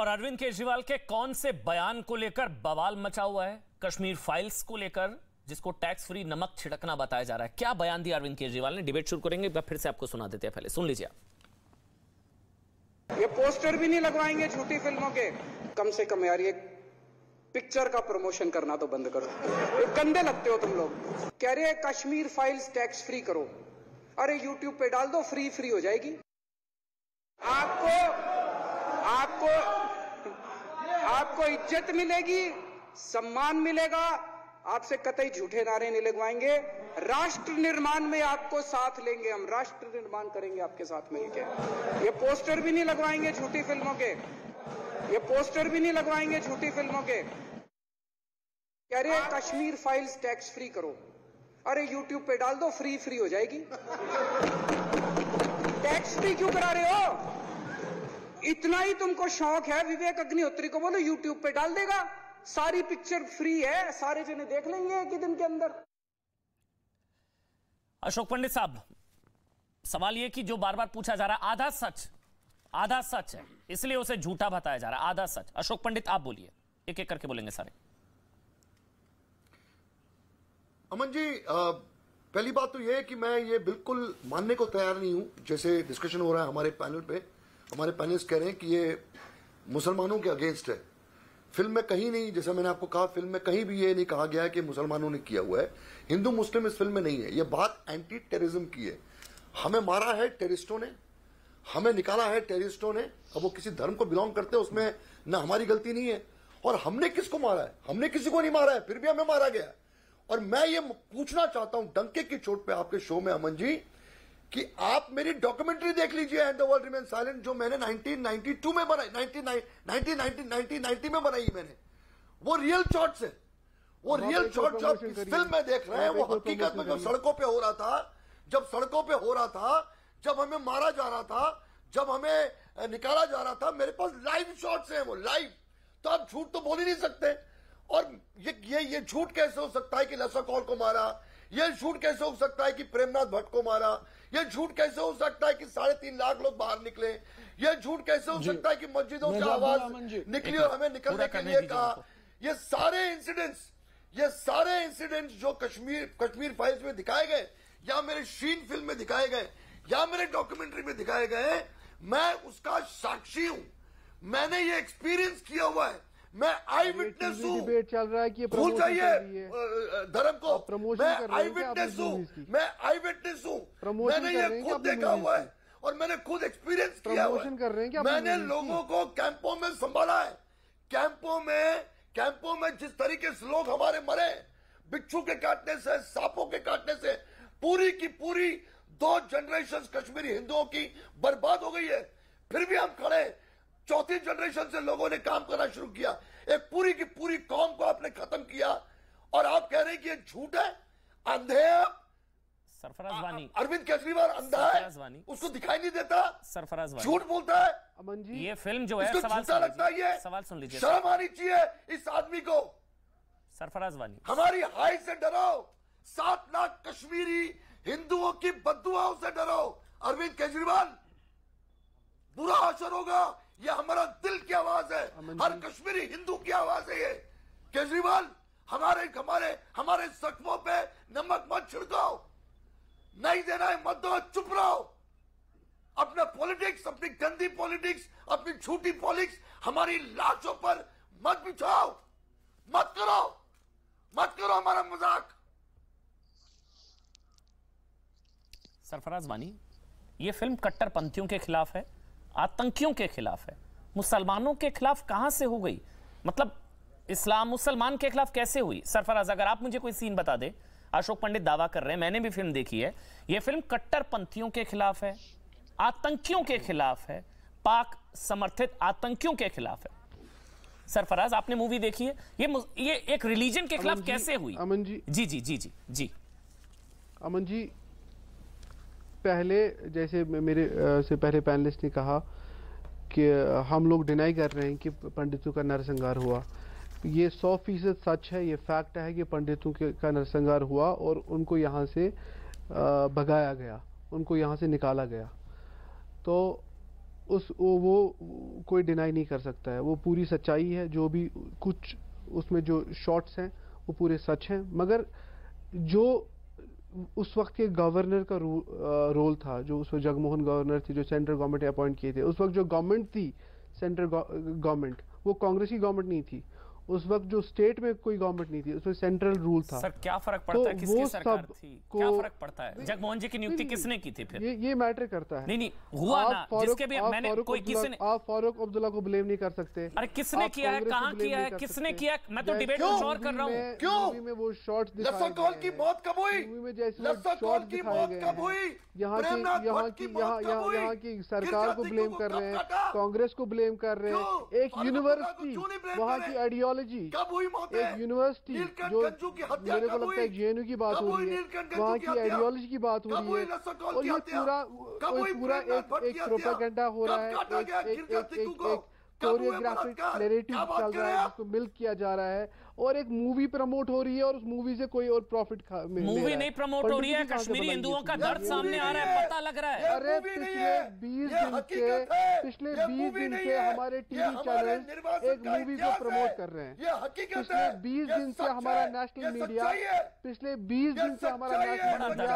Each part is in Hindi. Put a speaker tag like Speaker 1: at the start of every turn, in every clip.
Speaker 1: और अरविंद केजरीवाल के कौन से बयान को लेकर बवाल मचा हुआ है? कश्मीर फाइल्स को लेकर, जिसको टैक्स फ्री नमक छिड़कना बताया जा रहा है। क्या बयान दिया अरविंद केजरीवाल ने? डिबेट शुरू करेंगे, फिर से आपको सुना देते हैं, पहले सुन लीजिए आप।
Speaker 2: ये पोस्टर भी नहीं लगवाएंगे झूठी फिल्मों के। कम से कम यार ये पिक्चर का प्रमोशन करना तो बंद करो। ये गंदे लगते हो तुम लोग। कह रहे हैं कश्मीर फाइल्स टैक्स फ्री करो। अरे यूट्यूब पे डाल दो, फ्री फ्री हो जाएगी। आपको इज्जत मिलेगी, सम्मान मिलेगा। आपसे कतई झूठे नारे नहीं लगवाएंगे। राष्ट्र निर्माण में आपको साथ लेंगे हम, राष्ट्र निर्माण करेंगे आपके साथ मिलकर। ये पोस्टर भी नहीं लगवाएंगे झूठी फिल्मों के। ये पोस्टर भी नहीं लगवाएंगे झूठी फिल्मों के। कह रहे हैं कश्मीर फाइल्स टैक्स फ्री करो। अरे यूट्यूब पे डाल दो, फ्री फ्री हो जाएगी। टैक्स फ्री क्यों करा रहे हो? इतना ही तुमको शौक है, विवेक अग्निहोत्री को बोलो यूट्यूब पे डाल देगा, सारी पिक्चर फ्री है, सारे जने देख लेंगे एक ही दिन के अंदर।
Speaker 1: अशोक पंडित साहब, सवाल यह कि जो बार बार पूछा जा रहा है, आधा सच है, इसलिए उसे झूठा बताया जा रहा है, आधा सच। अशोक पंडित आप बोलिए, एक एक करके बोलेंगे सारे।
Speaker 3: अमन जी, पहली बात तो यह है कि मैं ये बिल्कुल मानने को तैयार नहीं हूं। जैसे डिस्कशन हो रहा है हमारे पैनल पे, हमारे पैनलिस्ट कह रहे हैं कि ये मुसलमानों के अगेंस्ट है। फिल्म में कहीं नहीं, जैसा मैंने आपको कहा, फिल्म में कहीं भी ये नहीं कहा गया है कि मुसलमानों ने किया हुआ है। हिंदू मुस्लिम इस फिल्म में नहीं है। ये बात एंटी टेररिज्म की है। हमें मारा है टेररिस्टों ने, हमें निकाला है टेररिस्टों ने। अब वो किसी धर्म को बिलोंग करते हैं, उसमें ना हमारी गलती नहीं है। और हमने किसको मारा है? हमने किसी को नहीं मारा है, फिर भी हमें मारा गया। और मैं ये पूछना चाहता हूं डंके की चोट पे आपके शो में, अमन जी, कि आप मेरी डॉक्यूमेंट्री देख लीजिए, and the world remain silent, जो मैंने 1992 में बनाई, 1990 में बनाई मैंने। वो रियल शॉट्स है। वो रियल शॉट जो आप इस फिल्म में देख रहे हैं, वो हकीकत में जब सड़कों पे हो रहा था, जब हमें मारा जा रहा था, जब हमें निकाला जा रहा था, मेरे पास लाइव शॉट्स हैं, वो लाइव। तो आप झूठ तो बोल ही नहीं सकते। और ये झूठ कैसे हो सकता है कि लसा कौल को मारा? ये झूठ कैसे हो सकता है कि प्रेमनाथ भट्ट को मारा? ये झूठ कैसे हो सकता है कि 3.5 लाख लोग बाहर निकले? ये झूठ कैसे हो सकता है कि मस्जिदों से आवाज निकली और हमें निकलने के लिए कहा? ये सारे इंसिडेंट्स जो कश्मीर फाइल्स में दिखाए गए, या मेरे शीन फिल्म में दिखाए गए, या मेरे डॉक्यूमेंट्री में दिखाए गए, मैं उसका साक्षी हूं। मैंने ये एक्सपीरियंस किया हुआ है। मैं आई विटनेस हूं।
Speaker 4: डिबेट चल रहा है कि
Speaker 3: भूल जाइए धर्म को। मैं आई विटनेस हूं। मैंने ये खुद देखा हुआ है और मैंने खुद एक्सपीरियंस किया हुआ है। मैंने लोगों को कैंपों में संभाला है। कैंपों में जिस तरीके से लोग हमारे मरे, बिच्छू के काटने से, सांपों के काटने से, पूरी की पूरी 2 जनरेशन कश्मीरी हिंदुओं की बर्बाद हो गई है। फिर भी हम खड़े। 4थी जनरेशन से लोगों ने काम करना शुरू किया। एक पूरी की पूरी कौम को आपने खत्म किया, और आप कह रहे हैं कि ये झूठ है, अंधे हैं आप।
Speaker 1: सरफराज वानी,
Speaker 3: अरविंद केजरीवाल अंधा है, उसको दिखाई नहीं देता,
Speaker 1: सरफराज वानी
Speaker 3: झूठ बोलता है।
Speaker 4: अमन जी,
Speaker 1: ये फिल्म जो है, सवाल सुन लीजिए।
Speaker 3: शर्म आनी चाहिए इस आदमी को।
Speaker 1: सरफराज वानी,
Speaker 3: हमारी हाई से डरो, 7 लाख कश्मीरी हिंदुओं की बद्दुआओं से डरो। अरविंद केजरीवाल, बुरा असर होगा। ये हमारा दिल की आवाज है, हर कश्मीरी हिंदू की आवाज है ये। केजरीवाल, हमारे जख्मों पे नमक मत छिड़काओ, नहीं देना है मत दो, चुप रहो। अपना पॉलिटिक्स, अपनी गंदी पॉलिटिक्स, अपनी झूठी पॉलिटिक्स हमारी लाशों पर मत बिछाओ। मत करो हमारा मजाक।
Speaker 1: सरफराज वानी, ये फिल्म कट्टरपंथियों के खिलाफ है, आतंकियों के खिलाफ है। मुसलमानों के खिलाफ कहां से हो गई? मतलब इस्लाम मुसलमान के खिलाफ कैसे हुई? सरफराज, अगर आप मुझे कोई सीन बता दे। अशोक पंडित दावा कर रहे हैं, मैंने भी फिल्म देखी है, यह फिल्म कट्टरपंथियों के खिलाफ है, आतंकियों के खिलाफ है, पाक समर्थित आतंकियों के खिलाफ है। सरफराज, आपने मूवी देखी है, ये एक रिलीजन के खिलाफ कैसे हुई?
Speaker 4: अमन जी,
Speaker 1: जी
Speaker 4: अमन जी, पहले जैसे मेरे से पहले पैनलिस्ट ने कहा कि हम लोग डिनाई कर रहे हैं कि पंडितों का नरसंहार हुआ। ये 100% सच है, ये फैक्ट है कि पंडितों का नरसंहार हुआ और उनको यहाँ से भगाया गया, उनको यहाँ से निकाला गया। तो वो कोई डिनाई नहीं कर सकता है, वो पूरी सच्चाई है। जो भी कुछ उसमें जो शॉट्स हैं वो पूरे सच हैं, मगर जो उस वक्त के गवर्नर का रोल था, जो उस वक्त जगमोहन गवर्नर थे, जो सेंट्रल गवर्नमेंट ने अपॉइंट किए थे, उस वक्त जो गवर्नमेंट थी सेंट्रल गवर्नमेंट, वो कांग्रेस की गवर्नमेंट नहीं थी। उस वक्त जो स्टेट में कोई गवर्नमेंट नहीं थी, उसमें सेंट्रल रूल था।
Speaker 1: सर क्या फर्क पड़ता है किसकी सरकार थी, क्या फर्क पड़ता है? जगमोहन जी की नियुक्ति किसने की थी फिर?
Speaker 4: ये मैटर करता है।
Speaker 1: नहीं हुआ ना, जिसके भी मैंने कोई किसी ने,
Speaker 4: आप फारूक अब्दुल्ला को ब्लेम नहीं कर सकते।
Speaker 1: अरे किसने किया है, कहां किया है, किसने किया? मैं तो डिबेट कुछ और कर रहा हूं।
Speaker 3: क्यों
Speaker 4: में वो शॉट्स दिखाए
Speaker 3: कौल की मौत कब हुई?
Speaker 4: मूवी में जैसे शॉट्स दिखाए गए हैं, यहाँ की सरकार को ब्लेम कर रहे हैं, कांग्रेस को ब्लेम कर रहे हैं। एक यूनिवर्सिटी, वहाँ की आइडियोलॉजी, एक यूनिवर्सिटी जो मेरे को लगता है जेएनयू की बात हो रही है, वहाँ की आइडियोलॉजी की बात हो रही है, और ये पूरा एक प्रोपेगेंडा हो रहा है, एक कोरियोग्राफिक नैरेटिव चल रहा है, जिसको मिल्क किया जा रहा है, और एक मूवी प्रमोट हो रही है, और उस मूवी से कोई और प्रॉफिट
Speaker 1: मूवी नहीं प्रमोट हो रही है, कश्मीरी हिंदुओं का दर्द सामने आ रहा है, पता लग रहा है।
Speaker 4: अरे पिछले 20 दिन से हमारे टीवी चैनल एक मूवी को प्रमोट कर रहे हैं। पिछले 20 दिन से हमारा नेशनल मीडिया, पिछले 20 दिन से हमारा नेशनल मीडिया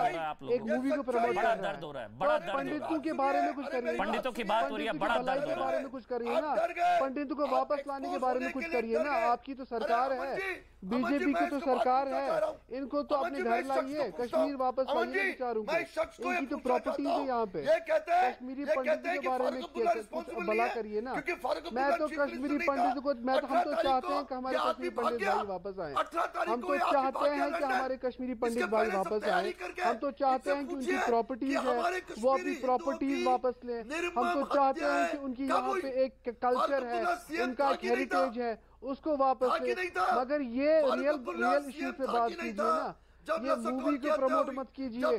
Speaker 4: एक मूवी को प्रमोट कर रहा है। तो पंडितों के बारे में कुछ करिए,
Speaker 1: पंडितों की बात हो रही है, बड़ा दर्द
Speaker 4: के बारे में कुछ करिए ना, पंडितों को वापस लाने के बारे में कुछ करिए ना। आपकी तो सरकार है, बीजेपी की तो सरकार है, इनको तो अपने घर लाइए, कश्मीर वापस लाइए विचारों को, इनकी तो प्रॉपर्टीज है यहाँ पे। कश्मीरी पंडितों के बारे में कुछ भला करिए ना। मैं तो कश्मीरी पंडितों को, हम तो चाहते हैं कि हमारे कश्मीरी पंडित भाई वापस आए, हम तो चाहते हैं कि हमारे कश्मीरी पंडित भाई वापस आए, हम तो चाहते हैं कि उनकी प्रॉपर्टीज है वो अपनी प्रॉपर्टीज वापस लें, हम तो चाहते हैं कि उनकी यहाँ पे एक कल्चर है, उनका एक हेरिटेज है, उसको वापस ले। मगर ये रियल इश्यू पे बात कीजिए ना, ये मूवी को प्रमोट मत कीजिए।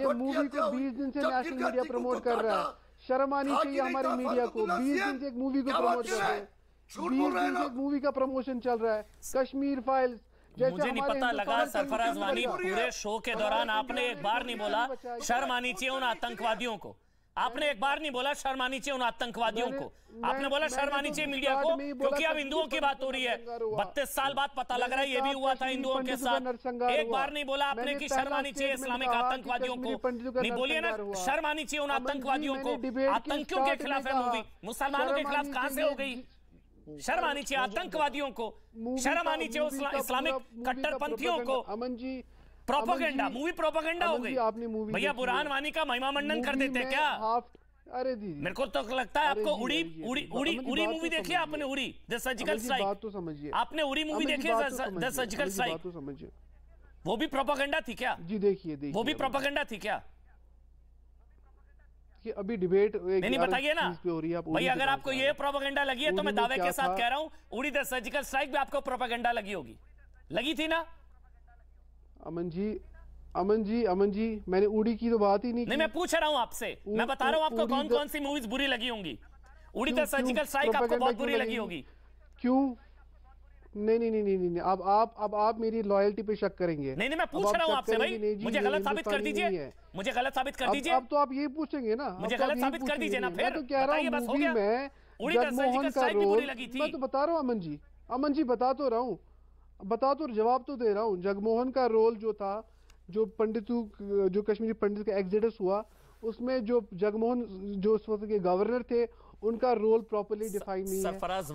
Speaker 4: ये मूवी को 20 दिन से नेशनल मीडिया प्रमोट कर रहा है, शर्म आनी चाहिए हमारे मीडिया को। 20 दिन से एक मूवी को प्रमोट कर रहे हैं, 20 दिन से एक मूवी का प्रमोशन चल रहा है, कश्मीर फाइल्स।
Speaker 1: मुझे नहीं पता लगा सरफराज वानी, पूरे शो के दौरान आपने एक बार नहीं बोला शर्म आनी चाहिए उन आतंकवादियों को, आपने एक बार नहीं बोला शर्म आनी चाहिए उन आतंकवादियों को, आपने बोला शर्म आनी चाहिए मीडिया को, क्योंकि अब हिंदुओं की बात हो रही है। 32 साल बाद पता लग रहा है ये भी हुआ था हिंदुओं के साथ। एक बार नहीं बोला आपने कि शर्म आनी चाहिए इस्लामिक आतंकवादियों को, नहीं बोलिए ना शर्म आनी चाहिए उन आतंकवादियों को। आतंकियों के खिलाफ है मूवी, मुसलमानों के खिलाफ कहां से हो गई? शर्म आनी चाहिए आतंकवादियों को, शर्म आनी चाहिए इस्लामिक कट्टरपंथियों को।
Speaker 4: Aman ji,
Speaker 1: propaganda, movie propaganda हो गई।
Speaker 4: आपने मूवी
Speaker 1: भैया बुरहान वानी का महिमा मंडन कर देते क्या?
Speaker 4: अरे दीदी,
Speaker 1: मेरे को तो लगता है आपको उड़ी मूवी देखी आपने? उड़ी द सर्जिकल स्ट्राइक,
Speaker 4: बात तो समझिए।
Speaker 1: आपने उड़ी मूवी देखी है द सर्जिकल स्ट्राइक?
Speaker 4: तो समझिए,
Speaker 1: वो भी प्रोपेगेंडा थी क्या?
Speaker 4: जी देखिए,
Speaker 1: वो भी प्रोपेगेंडा थी क्या?
Speaker 4: कि अभी डिबेट
Speaker 1: नहीं बताइए ना भाई, अगर आपको ये प्रोपेगेंडा लगी है तो मैं दावे के साथ कह रहा हूं उड़ी द सर्जिकल स्ट्राइक भी आपको प्रोपेगेंडा लगी होगी, लगी थी ना?
Speaker 4: अमन जी, मैंने उड़ी की तो बात ही नहीं की।
Speaker 1: मैं पूछ रहा हूं आपसे, मैं बता रहा हूं आपको कौन कौन सी मूवीज बुरी लगी होंगी। उड़ी द सर्जिकल स्ट्राइक आपको बहुत बुरी लगी होगी,
Speaker 4: क्यों? नहीं, अब आप मेरी लॉयल्टी पे शक करेंगे।
Speaker 1: नहीं, मैं पूछ रहा हूं आपसे भाई, मुझे गलत साबित कर दीजिए, मुझे गलत साबित कर दीजिए।
Speaker 4: अब तो आप यही पूछेंगे ना,
Speaker 1: मुझे गलत साबित कर दीजिए ना फिर।
Speaker 4: मैं तो कह रहा हूं मूवी में जगमोहन का रोल, मैं तो बता रहा हूं अमन जी बता तो रहा हूं, जवाब तो दे रहा हूं। जगमोहन का रोल जो था, जो कश्मीरी पंडित का एक्सिडस हुआ, उसमें जो जगमोहन जो उस वक्त के गवर्नर थे, उनका रोल प्रॉपर्ली डिफाइन नहीं है।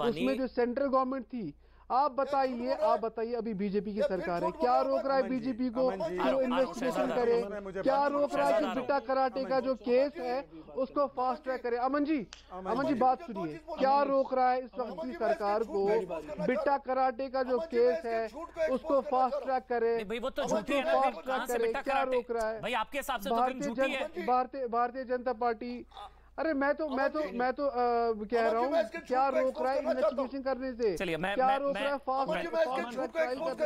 Speaker 4: उसमें जो सेंट्रल गवर्नमेंट थी, आप बताइए अभी बीजेपी की सरकार है, क्या रोक रहा है बीजेपी को कि वो इन्वेस्टिगेशन करे? क्या रोक रहा है कि बिट्टा कराटे का जो केस है उसको फास्ट ट्रैक करे? अमन जी बात सुनिए, क्या रोक रहा है इस वक्त की सरकार को बिट्टा कराटे का जो केस है उसको फास्ट ट्रैक करे? फास्ट ट्रैक करे, क्या रोक रहा है?
Speaker 1: भाई आपके हिसाब से तो झूठी है
Speaker 4: भारतीय जनता पार्टी। अरे मैं तो कह रहा हूँ, क्या रोक रहा है इन्वेस्टिगेशन करने से?
Speaker 1: चलिए,
Speaker 4: क्या रोक रहा है फास्ट ट्रैक ट्रायल करने